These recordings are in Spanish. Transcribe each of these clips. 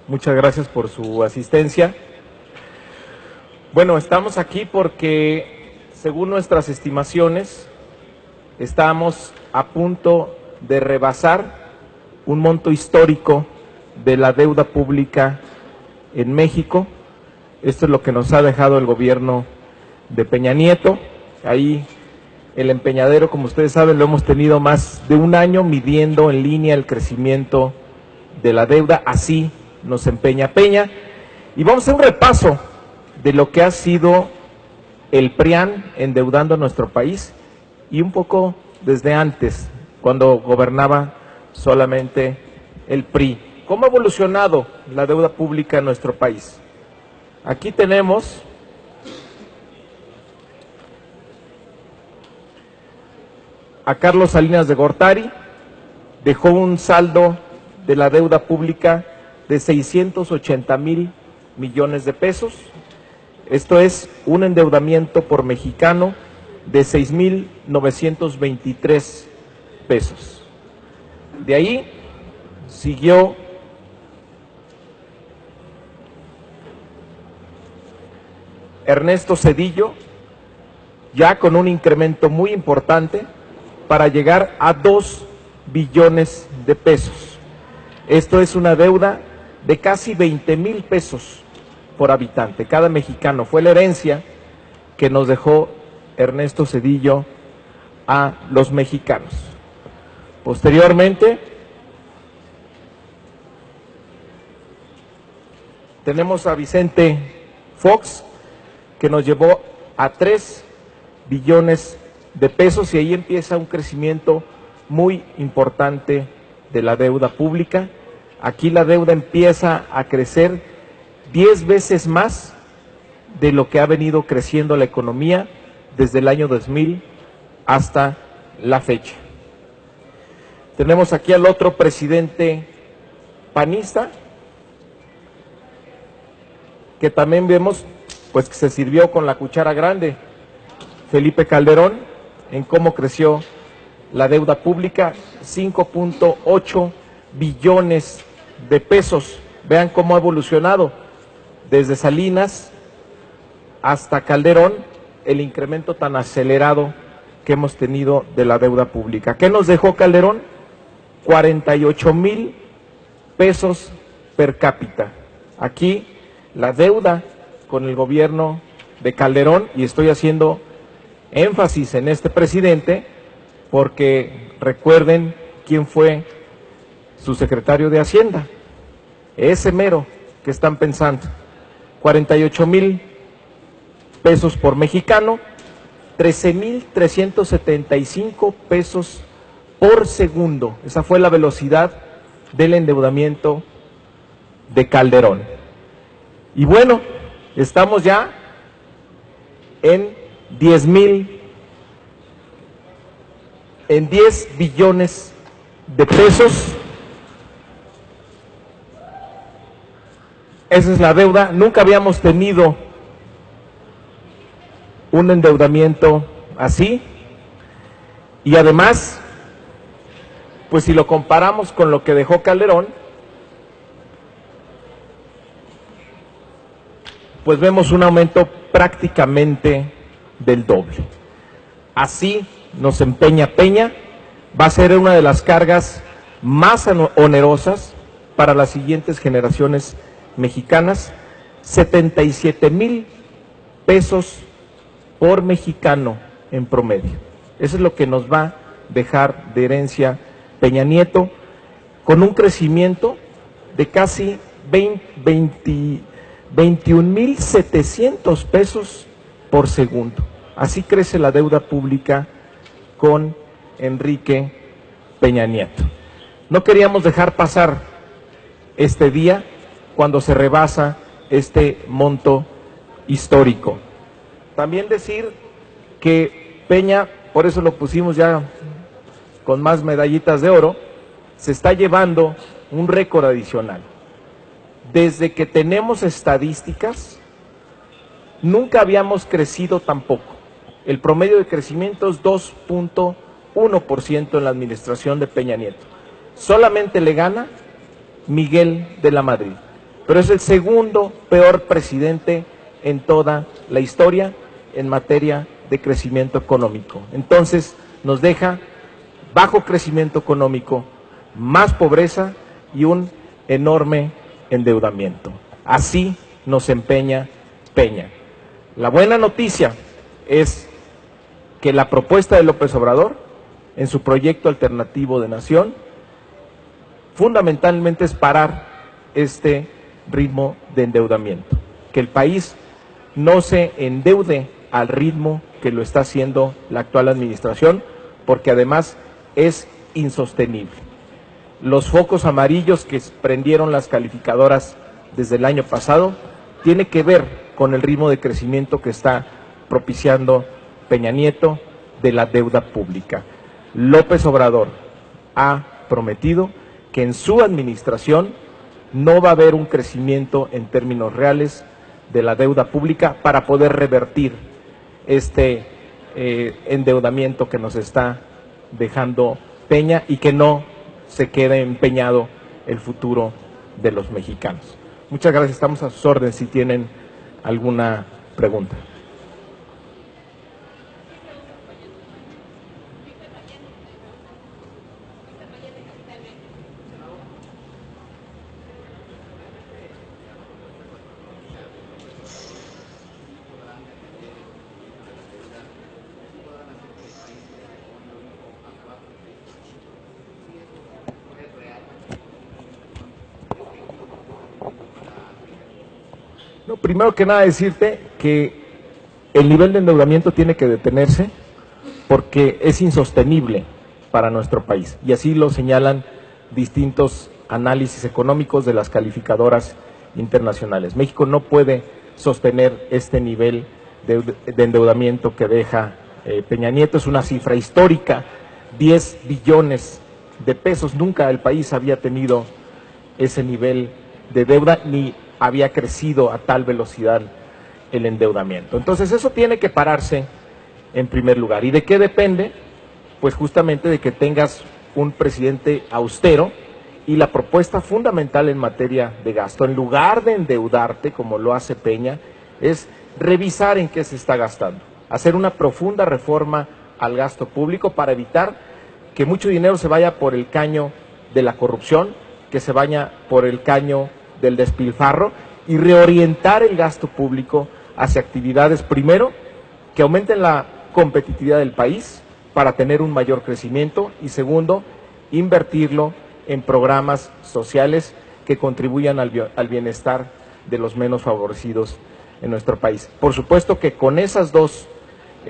Muchas gracias por su asistencia. Bueno, estamos aquí porque, según nuestras estimaciones, estamos a punto de rebasar un monto histórico de la deuda pública en México. Esto es lo que nos ha dejado el gobierno de Peña Nieto. Ahí el empeñadero, como ustedes saben, lo hemos tenido más de un año midiendo en línea el crecimiento de la deuda. Así nos empeña Peña. Y vamos a hacer un repaso de lo que ha sido el PRIAN endeudando a nuestro país y un poco desde antes, cuando gobernaba solamente el PRI. ¿Cómo ha evolucionado la deuda pública en nuestro país? Aquí tenemos a Carlos Salinas de Gortari. Dejó un saldo de la deuda pública de 680,000 millones de pesos. Esto es un endeudamiento por mexicano de 6,923 pesos. De ahí siguió Ernesto Zedillo, ya con un incremento muy importante para llegar a 2 billones de pesos. Esto es una deuda de casi 20,000 pesos por habitante, cada mexicano. Fue la herencia que nos dejó Ernesto Zedillo a los mexicanos. Posteriormente, tenemos a Vicente Fox, que nos llevó a 3 billones de pesos, y ahí empieza un crecimiento muy importante de la deuda pública. Aquí la deuda empieza a crecer 10 veces más de lo que ha venido creciendo la economía desde el año 2000 hasta la fecha. Tenemos aquí al otro presidente panista, que también vemos pues que se sirvió con la cuchara grande, Felipe Calderón, en cómo creció la deuda pública, 5.8 billones de pesos. Vean cómo ha evolucionado desde Salinas hasta Calderón, el incremento tan acelerado que hemos tenido de la deuda pública. ¿Qué nos dejó Calderón? 48,000 pesos per cápita. Aquí la deuda con el gobierno de Calderón, y estoy haciendo énfasis en este presidente porque recuerden quién fue su secretario de Hacienda, ese mero que están pensando. 48,000 pesos por mexicano, 13,375 pesos por segundo. Esa fue la velocidad del endeudamiento de Calderón. Y bueno, estamos ya en 10 billones de pesos. Esa es la deuda. Nunca habíamos tenido un endeudamiento así. Y además, pues si lo comparamos con lo que dejó Calderón, pues vemos un aumento prácticamente del doble. Así nos empeña Peña. Va a ser una de las cargas más onerosas para las siguientes generaciones mexicanas. 77,000 pesos por mexicano en promedio. Eso es lo que nos va a dejar de herencia Peña Nieto, con un crecimiento de casi 21,700 pesos por segundo. Así crece la deuda pública con Enrique Peña Nieto. No queríamos dejar pasar este día cuando se rebasa este monto histórico. También decir que Peña, por eso lo pusimos ya con más medallitas de oro, se está llevando un récord adicional. Desde que tenemos estadísticas, nunca habíamos crecido tampoco. El promedio de crecimiento es 2.1% en la administración de Peña Nieto. Solamente le gana Miguel de la Madrid. pero es el segundo peor presidente en toda la historia en materia de crecimiento económico. Entonces, nos deja bajo crecimiento económico, más pobreza y un enorme endeudamiento. Así nos empeña Peña. La buena noticia es que la propuesta de López Obrador, en su proyecto alternativo de nación, fundamentalmente es parar este ritmo de endeudamiento, que el país no se endeude al ritmo que lo está haciendo la actual administración, porque además es insostenible. Los focos amarillos que prendieron las calificadoras desde el año pasado tiene que ver con el ritmo de crecimiento que está propiciando Peña Nieto de la deuda pública. López Obrador ha prometido que en su administración no va a haber un crecimiento en términos reales de la deuda pública para poder revertir este endeudamiento que nos está dejando Peña y que no se quede empeñado el futuro de los mexicanos. Muchas gracias, estamos a sus órdenes si tienen alguna pregunta. No, primero que nada decirte que el nivel de endeudamiento tiene que detenerse porque es insostenible para nuestro país y así lo señalan distintos análisis económicos de las calificadoras internacionales. México no puede sostener este nivel de endeudamiento que deja Peña Nieto, es una cifra histórica, 10 billones de pesos, nunca el país había tenido ese nivel de deuda ni había crecido a tal velocidad el endeudamiento. Entonces eso tiene que pararse en primer lugar. ¿Y de qué depende? Pues justamente de que tengas un presidente austero y la propuesta fundamental en materia de gasto, en lugar de endeudarte como lo hace Peña, es revisar en qué se está gastando, hacer una profunda reforma al gasto público para evitar que mucho dinero se vaya por el caño de la corrupción, que se vaya por el caño del despilfarro y reorientar el gasto público hacia actividades, primero, que aumenten la competitividad del país para tener un mayor crecimiento y segundo, invertirlo en programas sociales que contribuyan al bienestar de los menos favorecidos en nuestro país. Por supuesto que con esas dos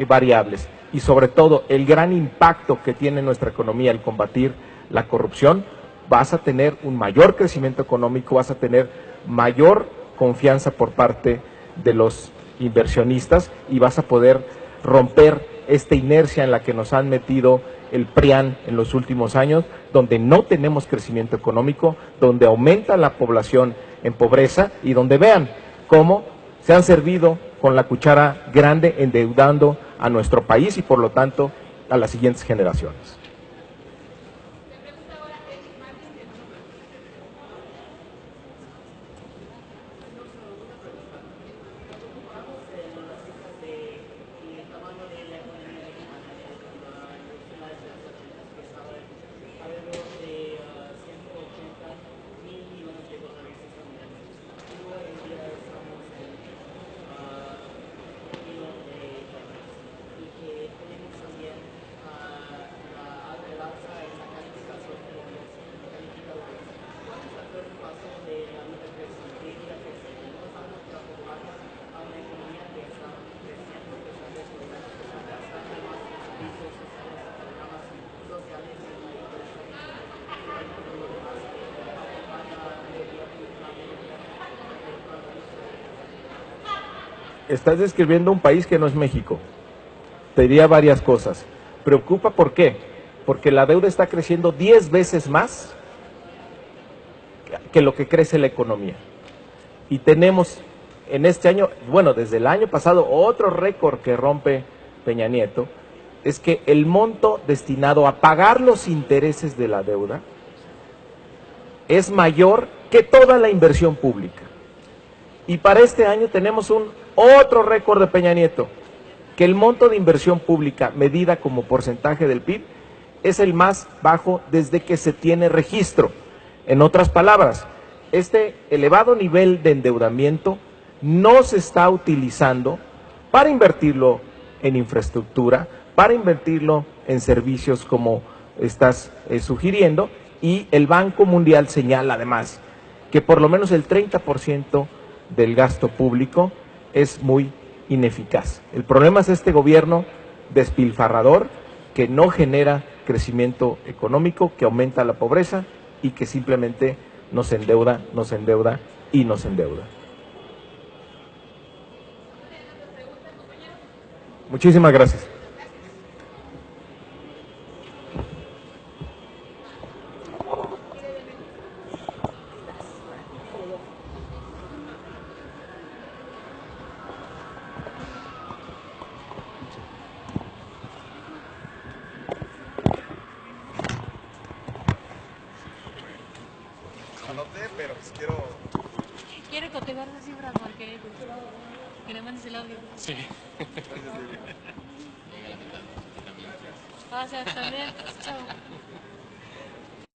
variables y sobre todo el gran impacto que tiene en nuestra economía el combatir la corrupción, vas a tener un mayor crecimiento económico, vas a tener mayor confianza por parte de los inversionistas y vas a poder romper esta inercia en la que nos han metido el PRIAN en los últimos años, donde no tenemos crecimiento económico, donde aumenta la población en pobreza y donde vean cómo se han servido con la cuchara grande endeudando a nuestro país y por lo tanto a las siguientes generaciones. Estás describiendo un país que no es México. Te diría varias cosas. Preocupa, ¿por qué? Porque la deuda está creciendo 10 veces más que lo que crece la economía. Y tenemos en este año, bueno, desde el año pasado, otro récord que rompe Peña Nieto, es que el monto destinado a pagar los intereses de la deuda es mayor que toda la inversión pública. Y para este año tenemos otro récord de Peña Nieto, que el monto de inversión pública medida como porcentaje del PIB es el más bajo desde que se tiene registro. En otras palabras, este elevado nivel de endeudamiento no se está utilizando para invertirlo en infraestructura, para invertirlo en servicios como estás sugiriendo, y el Banco Mundial señala además que por lo menos el 30% del gasto público es muy ineficaz. El problema es este gobierno despilfarrador que no genera crecimiento económico, que aumenta la pobreza y que simplemente nos endeuda y nos endeuda. Muchísimas gracias. Pero pues quiero cotejar las cifras porque que le mandes el audio. Sí. O sea, también. Chao.